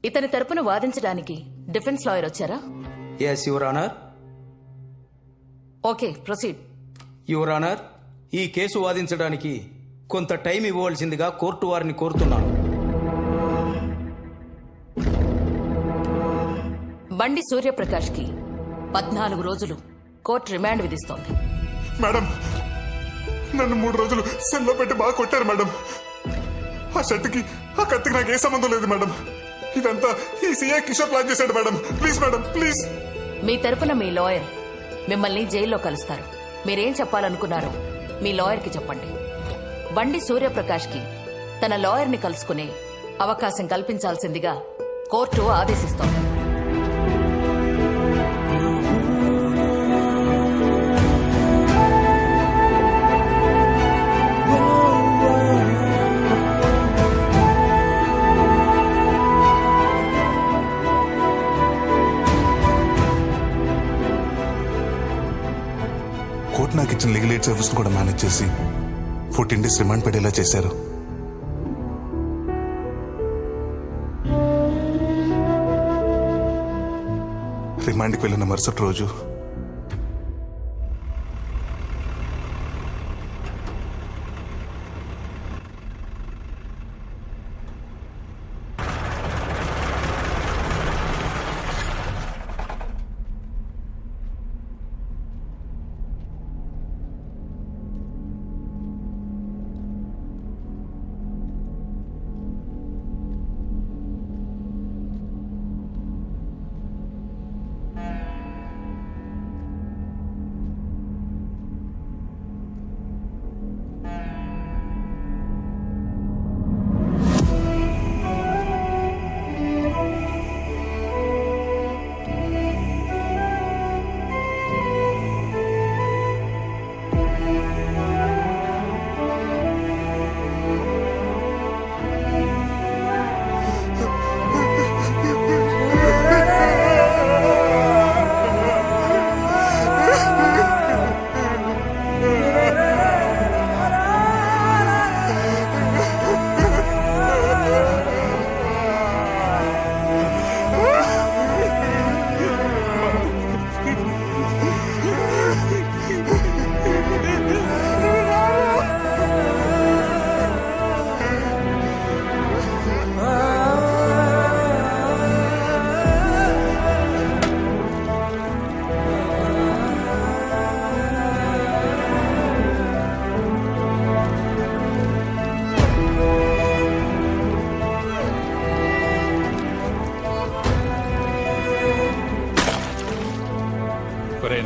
ఇతని తరపున వాదించడానికి డిఫెన్స్ లాయర్ వచ్చారా? Yes your honour. Okay, proceed. Your honour, ఈ కేసు వాదించడానికి కొంత టైం ఇవ్వవలసిందిగా కోర్టు వారిని కోరుతున్నాను. బండి సూర్యప్రకాష్ కి 14 రోజులు కోర్టు రిమాండ్ విధిస్తోంది. మేడం, నన్ను 3 రోజులు సెల్లో పెట్టి బాగా కొట్టారు మేడం. ఆ షర్ట్కి ఆ కత్తికి నాకు ఏ సంబంధం లేదు మేడం. ఇదంతా ఈ సీఐ కిషోర్ ప్లాన్ చేశాడు మేడం. Please madam, please. మీ తరపున మీ లాయర్ మిమ్మల్ని జైల్లో కలుస్తారు. మీరేం చెప్పాలనుకున్నారో మీ లాయర్కి చెప్పండి. బండి సూర్యప్రకాష్ కి తన లాయర్ని కలుసుకునే అవకాశం కల్పించాల్సిందిగా కోర్టు ఆదేశిస్తోంది. కోర్టు నాకు ఇచ్చిన లీగల్ ఎయిడ్ సర్వీస్ కూడా మేనేజ్ చేసి 14 days రిమాండ్ పడేలా చేశారు. రిమాండ్కి వెళ్ళిన మరుసటి రోజు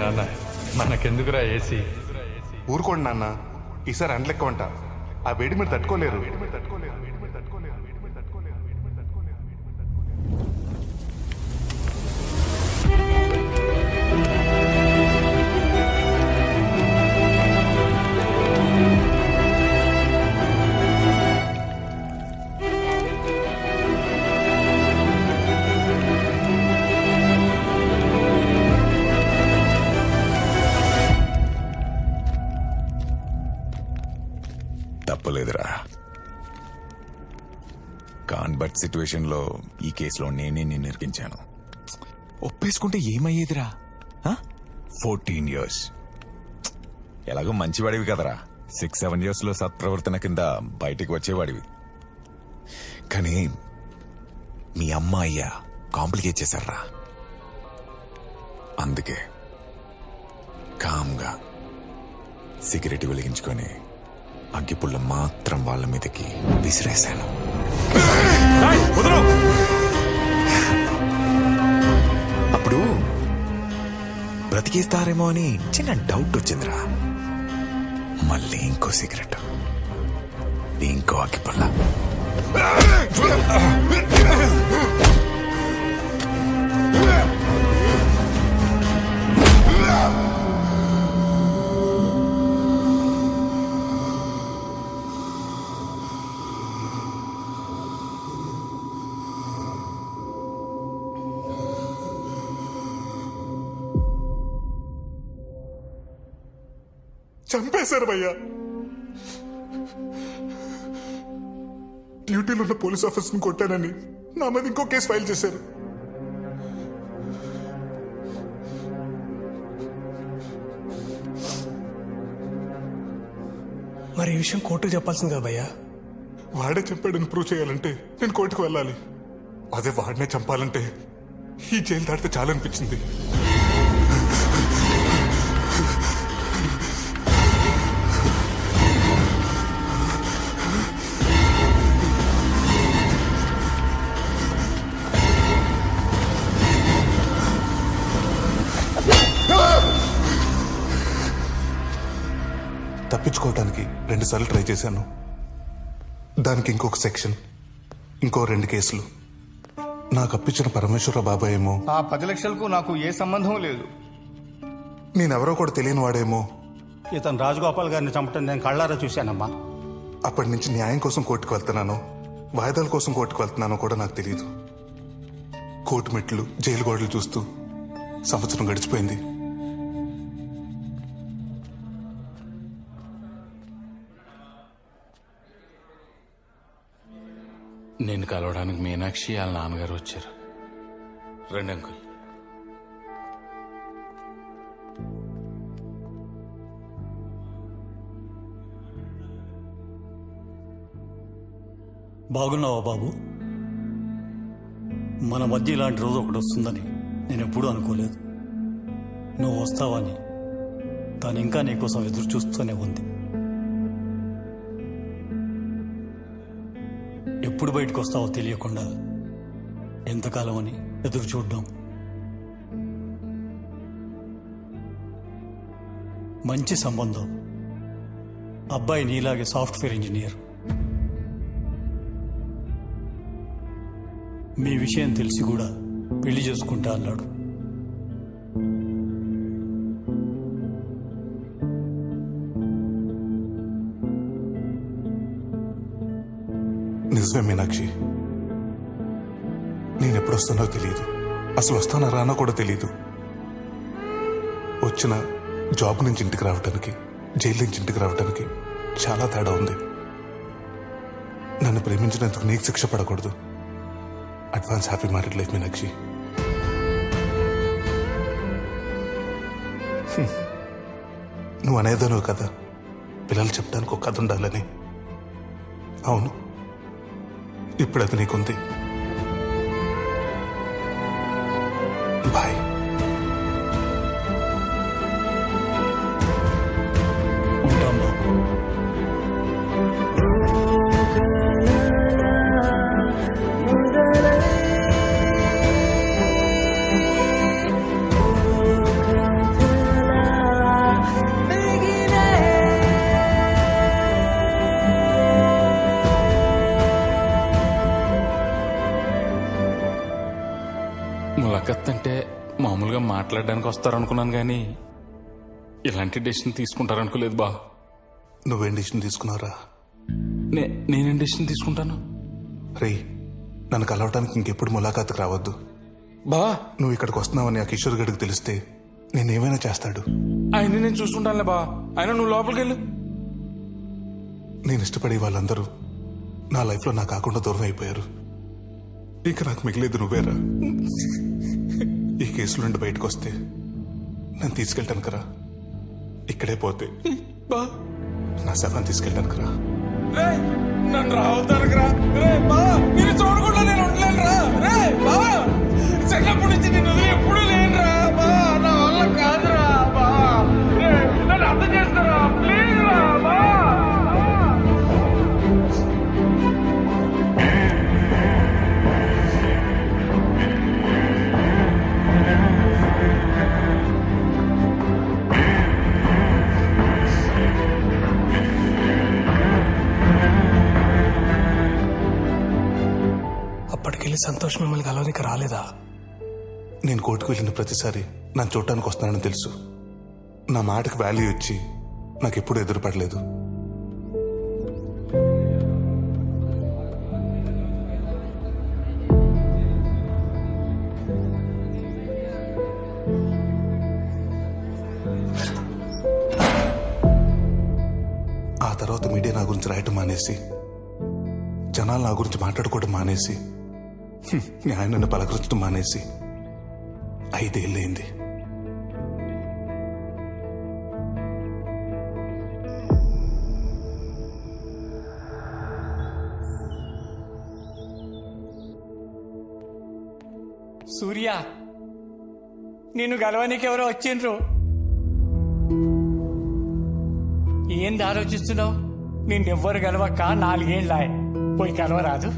నాన్న, మనకెందుకురా ఏసీ? ఊరుకోండి నాన్న, ఈసారి అండ్లెక్కవంట. ఆ వేడి మీరు తట్టుకోలేరు. తప్పలేదురా. కాన్బర్ట్ సిచ్యువేషన్ లో ఈ కేసులో నేనే నిన్ను ఇరికించాను. ఒప్పేసుకుంటే ఏమయ్యేదిరా? 14 years. ఎలాగో మంచివాడివి కదరా. 6-7 years లో సత్ప్రవర్తన కింద బయటికి వచ్చేవాడివి. కానీ మీ అమ్మ అయ్యా కాంప్లికేట్ చేశారా. అందుకే కామ్గా సిగరెట్ వెలిగించుకొని అగ్గిపుల్ల మాత్రం వాళ్ళ మీదకి విసిరేశాను. అప్పుడు బ్రతికేస్తారేమో అని చిన్న డౌట్ వచ్చిందిరా. మళ్ళీ ఇంకో సిగరెట్, ఇంకో అగ్గిపుల్ల. చంపేశారు భయ్యా. డ్యూటీలో ఉన్న పోలీస్ ఆఫీసర్ని కొట్టానని నా మీద ఇంకో కేసు ఫైల్ చేశారు. మరి ఈ విషయం కోర్టుకు చెప్పాల్సింది కదా భయ్యా. వాడే చెప్పాడని ప్రూవ్ చేయాలంటే నేను కోర్టుకు వెళ్ళాలి. అదే వాడినే చంపాలంటే ఈ జైలు దాటితే చాలనిపించింది. తప్పించుకోవటానికి 2 సార్లు ట్రై చేశాను. దానికి ఇంకొక సెక్షన్, ఇంకో 2 కేసులు. నాకు అప్పించిన పరమేశ్వర బాబాయ్ ఏమో ఆ 10 లక్షలకు నాకు ఏ సంబంధం లేదు. నేనెవరో కూడా తెలియని వాడేమో ఇతను రాజగోపాల్ గారిని చంపటం నేను కళ్ళారా చూశానమ్మా. అప్పటి నుంచి న్యాయం కోసం కోర్టుకు వెళ్తున్నానో వాయిదాల కోసం కోర్టుకు వెళ్తున్నానో కూడా నాకు తెలియదు. కోర్టు మెట్లు, జైలు గోడలు చూస్తూ సంవత్సరం గడిచిపోయింది. నేను కలవడానికి మీనాక్షి వాళ్ళ నాన్నగారు వచ్చారు. రండి అంకుల్. బాగున్నావా బాబు? మన మధ్య ఇలాంటి రోజు ఒకటి వస్తుందని నేను ఎప్పుడూ అనుకోలేదు. నువ్వు వస్తావని తను ఇంకా నీకోసం ఎదురు చూస్తూనే ఉంది. ఎప్పుడు బయటకు వస్తావో తెలియకుండా ఎంతకాలం అని ఎదురు చూడ్డాం. మంచి సంబంధం. అబ్బాయి నీలాగే సాఫ్ట్వేర్ ఇంజనీర్. మీ విషయం తెలిసి కూడా పెళ్లి చేసుకుంటా అన్నాడు. నిజమే మీనాక్షి, నేను ఎప్పుడు వస్తానో తెలియదు. అసలు వస్తానా రానో కూడా తెలియదు. వచ్చిన జాబ్ నుంచి ఇంటికి రావడానికి, జైలు నుంచి ఇంటికి రావడానికి చాలా తేడా ఉంది. నన్ను ప్రేమించినందుకు నీకు శిక్ష పడకూడదు. Advance happy married life Meenakshi. నువ్వు అనేదాను కదా, పిల్లలు చెప్పడానికి ఒక కథ ఉండాలని. అవును, ఇప్పుడు అది నీకుంది. బాయ్. ఉంటాం బాబు. ములాఖత్ అంటే మామూలుగా మాట్లాడడానికి వస్తారనుకున్నాను కానీ ఇలాంటి డెసిషన్ తీసుకుంటారనుకోలేదు బా. నువ్వేం డిసిషన్ తీసుకున్నారా? నేనేం డెసిషన్ తీసుకుంటాను? రే, నన్ను కలవటానికి ఇంకెప్పుడు ములాఖాతుకు రావద్దు. బా నువ్వు ఇక్కడికి వస్తున్నావని ఆ కిషోర్ గడికి తెలిస్తే నేనేమైనా చేస్తాడు. ఆయన నేను చూసుకుంటానులే బా. ఆయన నువ్వు లోపలికి వెళ్ళు. నేను ఇష్టపడే వాళ్ళందరూ నా లైఫ్లో నా కాకుండా దూరం అయిపోయారు. ఇక నాకు మిగిలేదు నువ్వేరా. ఈ కేసుల నుండి బయటకు వస్తే నన్ను తీసుకెళ్ళటానికి రా. ఇక్కడే పోతే నా శవాన్ని తీసుకెళ్ళటానికి రా. నన్ను రావద్దానికి రా. రే బా, మీరు చూడకుండా నేను ఉండలేను రా. రే బా, చిన్నప్పటి నుంచి నేను ఎప్పుడు లేనురా బా. నా వల్ల కాదురా బా. నన్ను అర్థం చేస్తారా ప్లీజ్ రా బా. అప్పటికెళ్ళి సంతోష్ మిమ్మల్ని కలవనికి రాలేదా? నేను కోర్టుకు వెళ్ళిన ప్రతిసారి నన్ను చూడటానికి వస్తున్నానని తెలుసు. నా మాటకు వాల్యూ ఇచ్చి నాకెప్పుడు ఎదురుపడలేదు. ఆ తర్వాత మీడియా నా గురించి రాయటం మానేసి, జనాలు నా గురించి మాట్లాడుకోవడం మానేసి న్యాయం నన్ను పలకరించడం మానేసి 5 ఏళ్ళైంది. సూర్య, నిన్ను గెలవనికి ఎవరో వచ్చిండ్రు. ఏంది ఆలోచిస్తున్నావు? నిన్నెవ్వరు గెలవక 4 ఏళ్ళాయ. పోయి గెలవరాదు.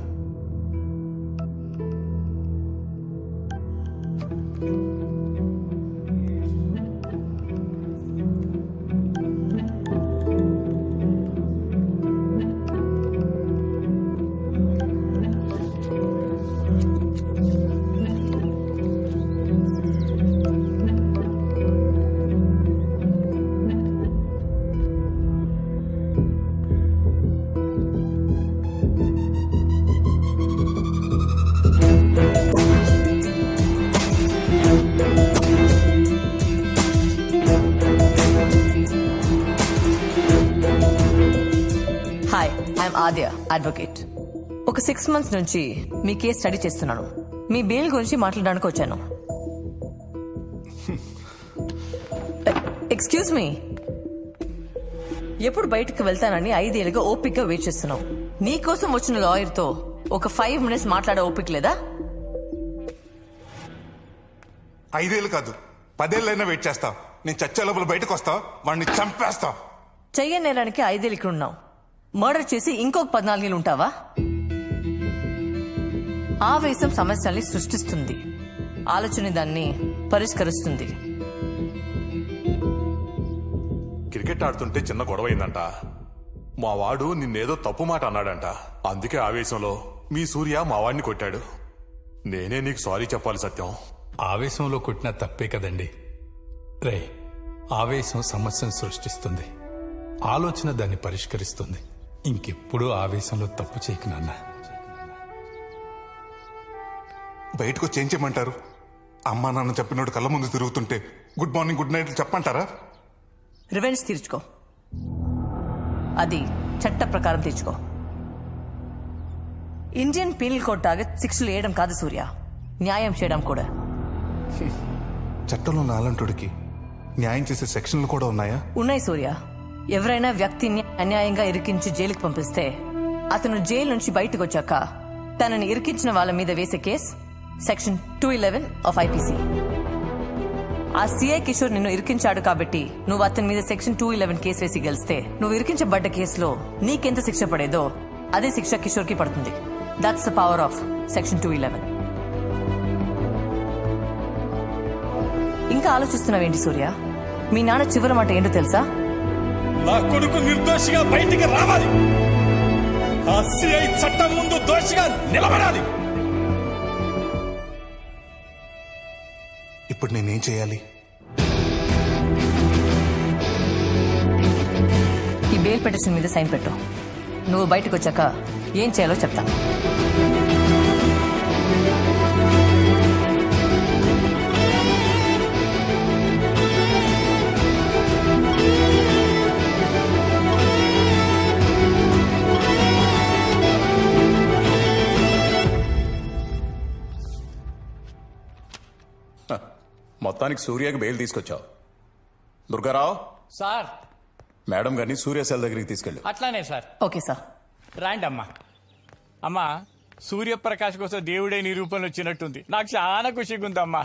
Hi, I'm Aadya, advocate. ఒక 6 months నుంచి మీ కేసు స్టడీ చేస్తున్నాను. మీ బెయిల్ గురించి మాట్లాడడానికి వచ్చాను. ఎక్స్క్యూజ్ మీ, ఎప్పుడు బయటకు వెళ్తానని 5 ఏళ్ళుగా ఓపిక్గా వెయిట్ చేస్తున్నావు. నీ కోసం వచ్చిన లాయర్తో ఒక 5 minutes మాట్లాడే ఓపిక లేదా? 5 ఏళ్ళు కాదు, 10 ఏళ్ళైనా వెయిట్ చేస్తా. నేను చచ్చే లోపల బయటకు వస్తా, వాడిని చంపేస్తా. చెయ్యని నేరానికి 5 ఏళ్ళు ఇక్కడ ఉన్నావు. మర్డర్ చేసి ఇంకొక 14 ఏళ్ళు ఉంటావా? ఆవేశం సమస్యల్ని సృష్టిస్తుంది, ఆలోచన దాన్ని పరిష్కరిస్తుంది. క్రికెట్ ఆడుతుంటే చిన్న గొడవ అయిందంట. మా వాడు నిన్నేదో తప్పు మాట అన్నాడంట. అందుకే ఆవేశంలో మీ సూర్య మా వాడిని కొట్టాడు. నేనే నీకు సారీ చెప్పాలి సత్యం. ఆవేశంలో కొట్టిన తప్పే కదండి. రే, ఆవేశం సమస్యను సృష్టిస్తుంది, ఆలోచన దాన్ని పరిష్కరిస్తుంది. ఇంకెప్పుడు ఆవేశంలో తప్పు చేయకు నాన్న. బయటకు వచ్చి ఏం చేయమంటారు? అమ్మా నాన్న చెప్పినోడు కళ్ళ ముందు తిరుగుతుంటే గుడ్ మార్నింగ్ గుడ్ నైట్ చెప్పంటారా? రివెంజ్ తీర్చుకో, అది చట్ట ప్రకారం తీర్చుకో. ఇండియన్ పీనల్ కోడ్ టార్గెట్ శిక్షలు వేయడం కాదు సూర్య, న్యాయం చేయడం కూడా. చట్టంలో నాలంటుడికి న్యాయం చేసే సెక్షన్లు కూడా ఉన్నాయా? ఉన్నాయి సూర్య. ఎవరైనా వ్యక్తిని అన్యాయంగా ఇరికించి జైలుకి పంపిస్తే అతను జైలు నుంచి బయటకు వచ్చాక తనని ఇరికించిన వాళ్ళ మీద వేసే కేసు సెక్షన్ 211 ఆఫ్ ఐపీసీ. ఆ సిఐ కిషోర్ నిన్ను ఇరికించాడు కాబట్టి నువ్వు అతని మీద సెక్షన్ 211 కేసు వేసి గెలిస్తే నువ్వు ఇరికించబడ్డ కేసులో నీకెంత శిక్ష పడేదో అదే శిక్ష కిషోర్ కి పడుతుంది. That's the power of section 211. ఇంకా ఆలోచిస్తున్నావేంటి సూర్య? మీ నాన్న చివరి మాట ఏంటో తెలుసా? నా కొడుకు నిర్దోషిగా బయటికి రావాలి. ఆ సిఐ చట్టం ముందు దోషిగా నిలబడాలి. ఇప్పుడు నేనేం చేయాలి? ఈ బెయిల్ పిటిషన్ మీద సైన్ పెట్టు. నువ్వు బయటకు వచ్చాక ఏం చేయాలో చెప్తా. మొత్తానికి సూర్యకి బెయిల్ తీసుకొచ్చావు. దుర్గారావు, సార్, మేడం గారిని సూర్య సెల్ దగ్గరికి తీసుకెళ్ళు. అట్లానే సార్. Okay sir. రాండి అమ్మా. అమ్మా, సూర్యప్రకాష్ కోసం దేవుడే నిరూపణ వచ్చినట్టుంది. నాకు చాలా ఖుషిగా ఉందమ్మా.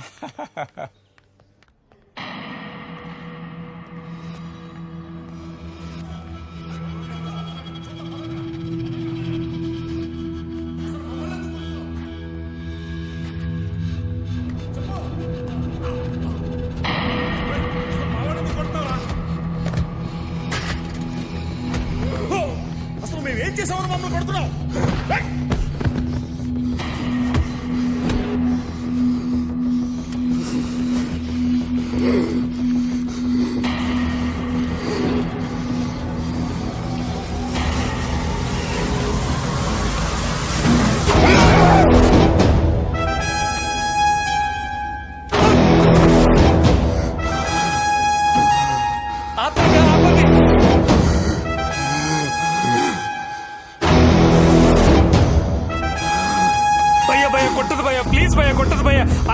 అసలు మేమేం చేసామని మమ్మల్ని కొడుతున్నావు?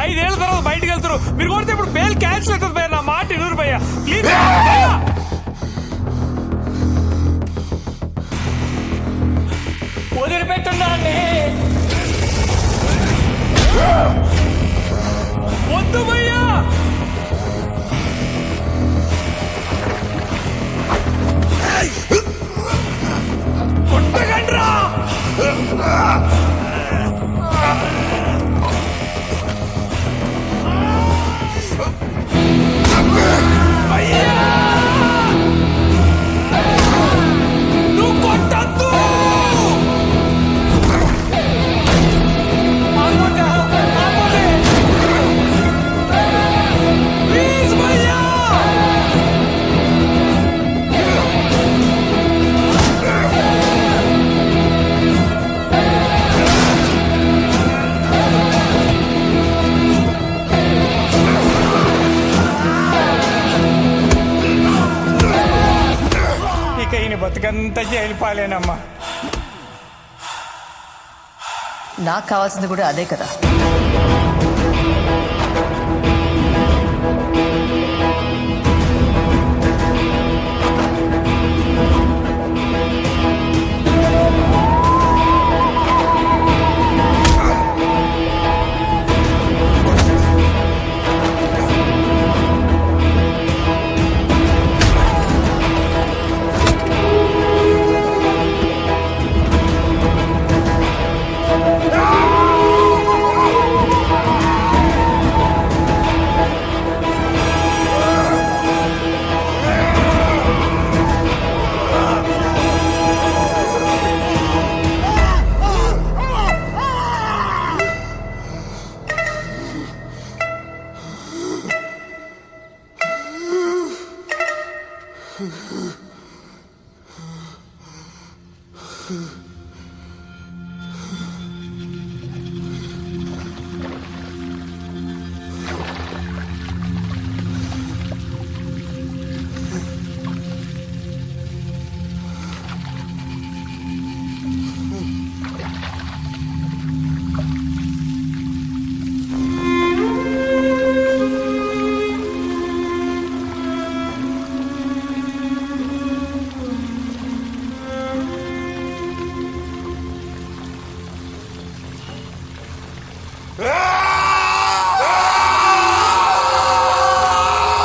5 ఏళ్ల తర్వాత బయటకు వెళ్తారు. మీరు కొడితే ఇప్పుడు బెయిల్ క్యాన్సిల్ అవుతుంది భయ్యా. నా మాట ఇరువురు భయ్యా, ప్లీజ్ భయ్యా. వదిలిపెట్టున్నా అండి. వద్దు భయ్యా. కొట్టకండ్రా. నువ్వు కొట్టద్దు. ప్లీజ్ భయ్యా. ఇక ఈయన బతుకంతా జైలు పాలేనమ్మా. నాకు కావాల్సింది కూడా అదే కదా.